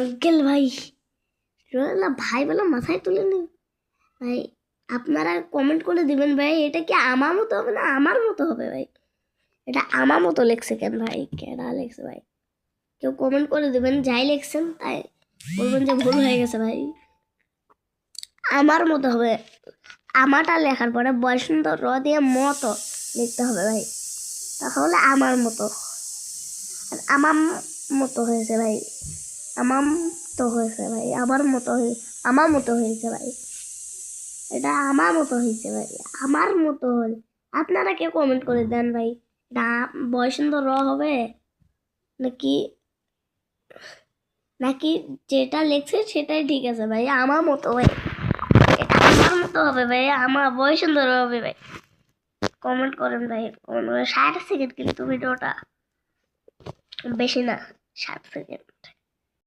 Uncle ভাই ভাই বলে মাথায় তুলে নি ভাই। আপনারা কমেন্ট করে দিবেন ভাই, এটা কি আমার মতো হবে না আমার মতো হবে ভাই? এটা আমার মতো লেখছে কেন ভাই? কেডা লেখছে ভাই? কেউ কমেন্ট করে দিবেন, যাই লেখছেন তাই বলবেন যে ভুল হয়ে গেছে ভাই। আমার মতো হবে। আমারটা লেখার পরে বয়সন্ত র দিয়ে মতো লিখতে হবে ভাই, তাহলে আমার মতো। আর আমার মতো হয়েছে ভাই, আমার তো হয়েছে ভাই, আমার মতো হয়েছে ভাই। এটা আমার মতো হয়েছে ভাই, আমার মতো হল। আপনারা কেউ কমেন্ট করে দেন ভাই, এটা বয়সন্ত র হবে নাকি নাকি যেটা লেখছে সেটাই ঠিক আছে ভাই? আমার মতো ভাই, এটা আমার মতো হবে ভাই, আমার বয়সন্ত র হবে ভাই। কমেন্ট করেন ভাই, কমেন্ট করেন। 60 সেকেন্ড কিন্তু ভিডিওটা, বেশি না, 60 সেকেন্ড।